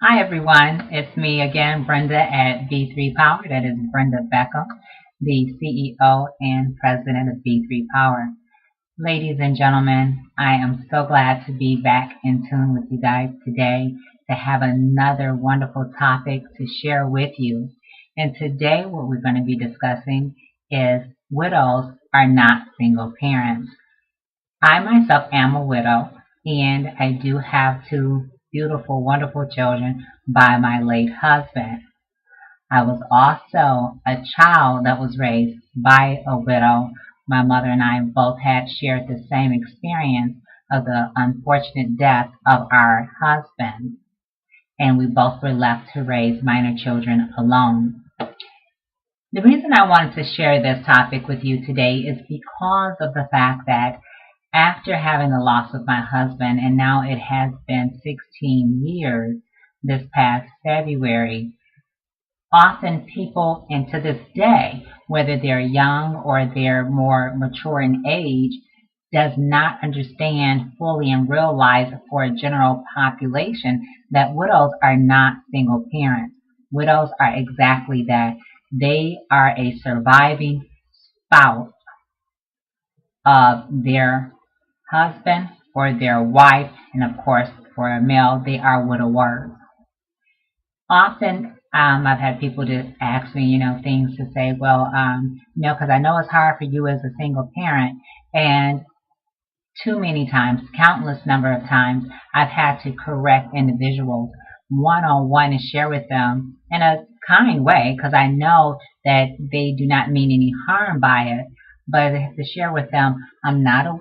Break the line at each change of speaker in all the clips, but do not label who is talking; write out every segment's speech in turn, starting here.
Hi everyone, it's me again, Brenda at B3 Power. That is Brenda Beckom, the CEO and President of B3 Power. Ladies and gentlemen, I am so glad to be back in tune with you guys today to have another wonderful topic to share with you. And today what we're going to be discussing is widows are not single parents. I myself am a widow, and I do have two beautiful, wonderful children by my late husband. I was also a child that was raised by a widow. My mother and I both had shared the same experience of the unfortunate death of our husband, and we both were left to raise minor children alone. The reason I wanted to share this topic with you today is because of the fact that after having the loss of my husband, and now it has been 16 years this past February, often people, and to this day, whether they're young or they're more mature in age, does not understand fully and realize for a general population that widows are not single parents. Widows are exactly that. They are a surviving spouse of their husband or their wife, and of course, for a male, they are widowers. Often, I've had people just ask me, things to say, well, because I know it's hard for you as a single parent, and too many times, countless number of times, I've had to correct individuals one-on-one and share with them in a kind way, because I know that they do not mean any harm by it, but to share with them, I'm not a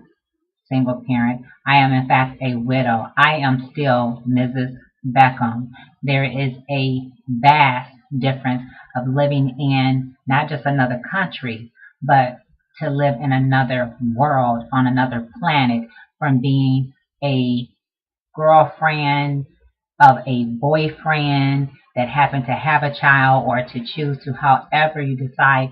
single parent. I am in fact a widow. I am still Mrs. Beckham. There is a vast difference of living in not just another country, but to live in another world, on another planet, from being a girlfriend of a boyfriend that happened to have a child, or to choose to, however you decide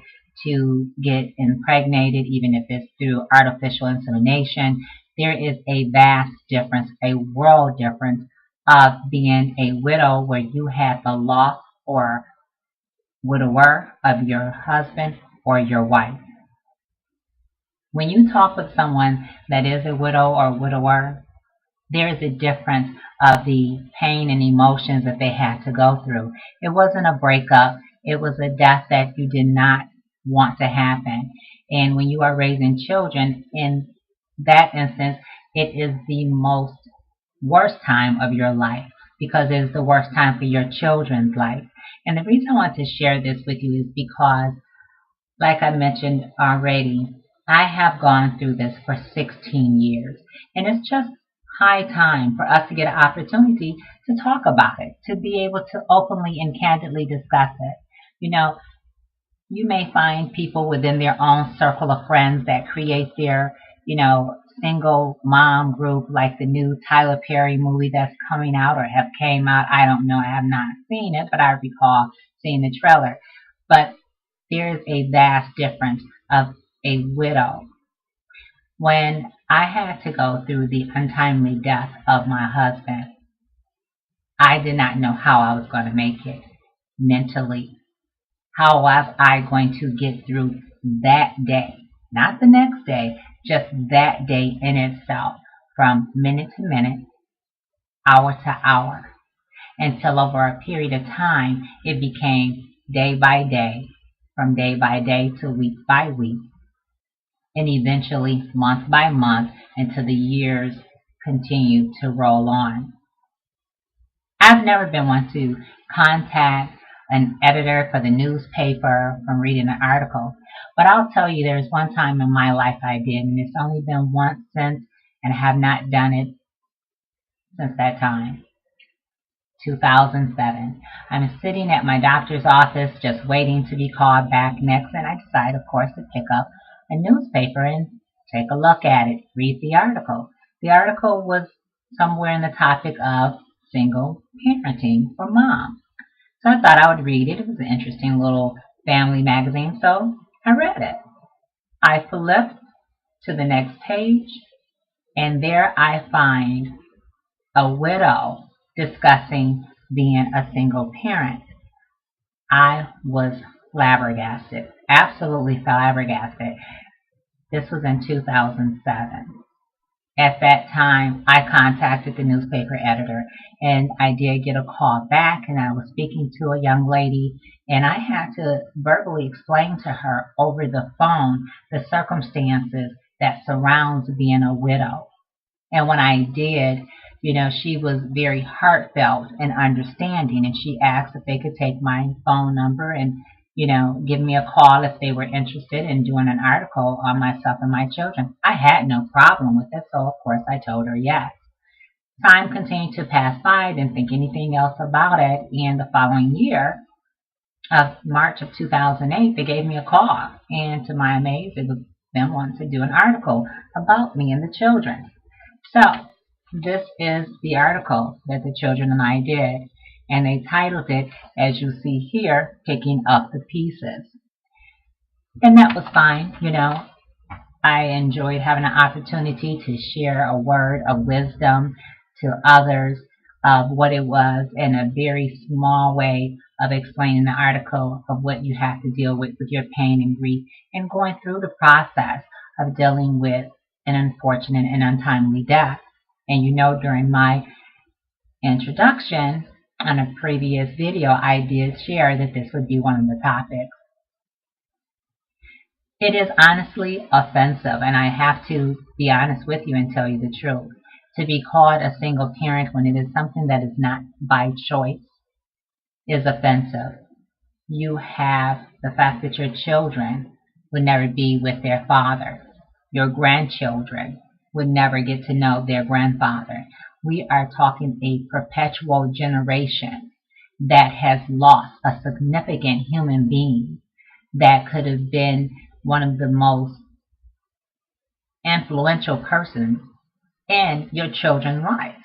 to get impregnated, even if it's through artificial insemination. There is a vast difference, a world difference of being a widow where you had the loss or widower of your husband or your wife. When you talk with someone that is a widow or widower, there is a difference of the pain and emotions that they had to go through. It wasn't a breakup. It was a death that you did not want to happen. And when you are raising children, in that instance, it is the most worst time of your life, because it is the worst time for your children's life. And the reason I want to share this with you is because, like I mentioned already, I have gone through this for 16 years. And it's just high time for us to get an opportunity to talk about it, to be able to openly and candidly discuss it. You know, you may find people within their own circle of friends that create their, single mom group, like the new Tyler Perry movie that's coming out or have came out. I don't know. I have not seen it, but I recall seeing the trailer. But there is a vast difference of a widow. When I had to go through the untimely death of my husband, I did not know how I was going to make it mentally. How was I going to get through that day? Not the next day, just that day in itself, from minute to minute, hour to hour, until over a period of time it became day by day, from day by day to week by week, and eventually month by month until the years continued to roll on. I've never been one to contact an editor for the newspaper from reading an article, but I'll tell you there's one time in my life I did, and it's only been once since, and I have not done it since that time. 2007. I'm sitting at my doctor's office just waiting to be called back next, and I decide, of course, to pick up a newspaper and take a look at it, read the article. The article was somewhere in the topic of single parenting for mom. So I thought I would read it. It was an interesting little family magazine, so I read it. I flipped to the next page, and there I find a widow discussing being a single parent. I was flabbergasted, absolutely flabbergasted. This was in 2007. At that time, I contacted the newspaper editor, and I did get a call back, and I was speaking to a young lady, and I had to verbally explain to her over the phone the circumstances that surrounds being a widow. And when I did, she was very heartfelt and understanding, and she asked if they could take my phone number and, give me a call if they were interested in doing an article on myself and my children. I had no problem with it, so of course I told her yes. Time continued to pass by. I didn't think anything else about it, and the following year, of March of 2008, they gave me a call, and to my amaze, it was them wanting to do an article about me and the children. So, this is the article that the children and I did, and they titled it, as you see here, Picking Up the Pieces. And that was fine, I enjoyed having an opportunity to share a word of wisdom to others of what it was in a very small way of explaining the article of what you have to deal with your pain and grief and going through the process of dealing with an unfortunate and untimely death. And during my introduction on a previous video, I did share that this would be one of the topics. It is honestly offensive, and I have to be honest with you and tell you the truth. To be called a single parent when it is something that is not by choice is offensive. You have the fact that your children would never be with their father. Your grandchildren would never get to know their grandfather. We are talking a perpetual generation that has lost a significant human being that could have been one of the most influential persons in your children's lives,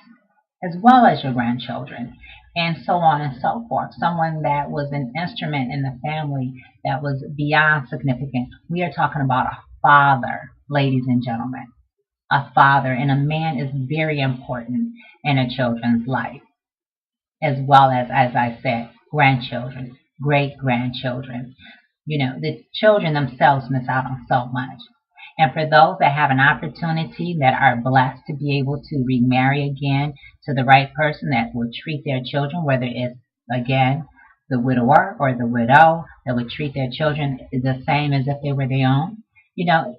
as well as your grandchildren, and so on and so forth. Someone that was an instrument in the family that was beyond significant. We are talking about a father, ladies and gentlemen. A father, and a man is very important in a children's life, as well as I said, grandchildren, great-grandchildren. The children themselves miss out on so much. And for those that have an opportunity, that are blessed to be able to remarry again to the right person that will treat their children, whether it's, again, the widower or the widow, that would treat their children the same as if they were their own,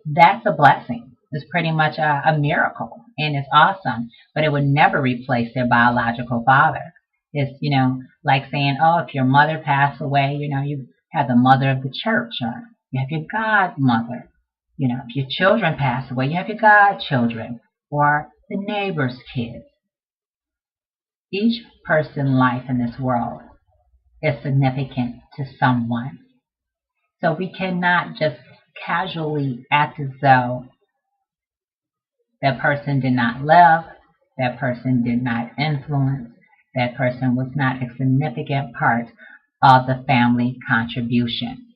that's a blessing. It's pretty much a miracle, and it's awesome, but it would never replace their biological father. It's, like saying, oh, if your mother passed away, you have the mother of the church, or you have your godmother. If your children pass away, you have your godchildren, or the neighbor's kids. Each person's life in this world is significant to someone. So we cannot just casually act as though that person did not love, that person did not influence, that person was not a significant part of the family contribution.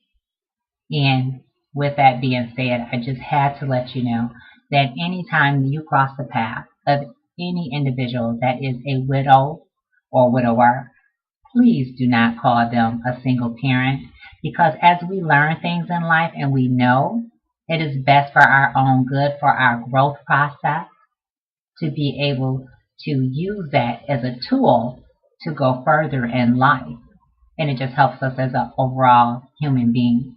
And with that being said, I just had to let you know that anytime you cross the path of any individual that is a widow or widower, please do not call them a single parent, because as we learn things in life and we know it is best for our own good, for our growth process, to be able to use that as a tool to go further in life. And it just helps us as an overall human being.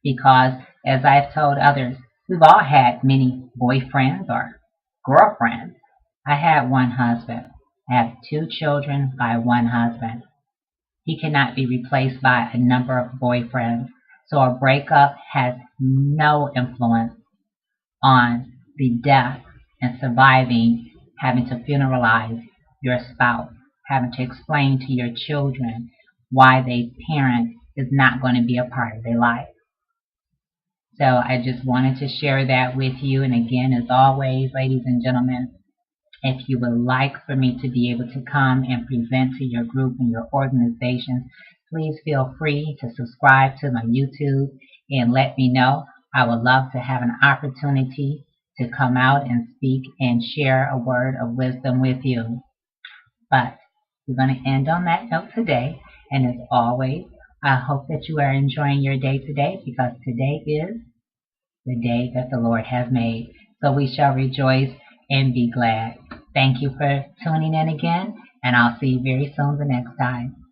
Because, as I've told others, we've all had many boyfriends or girlfriends. I had one husband. I have 2 children by one husband. He cannot be replaced by a number of boyfriends. So a breakup has no influence on the death and surviving, having to funeralize your spouse, having to explain to your children why their parent is not going to be a part of their life. So I just wanted to share that with you. And again, as always, ladies and gentlemen, if you would like for me to be able to come and present to your group and your organizations, please feel free to subscribe to my YouTube and let me know. I would love to have an opportunity to come out and speak and share a word of wisdom with you. But we're going to end on that note today. And as always, I hope that you are enjoying your day today, because today is the day that the Lord has made. So we shall rejoice and be glad. Thank you for tuning in again, and I'll see you very soon the next time.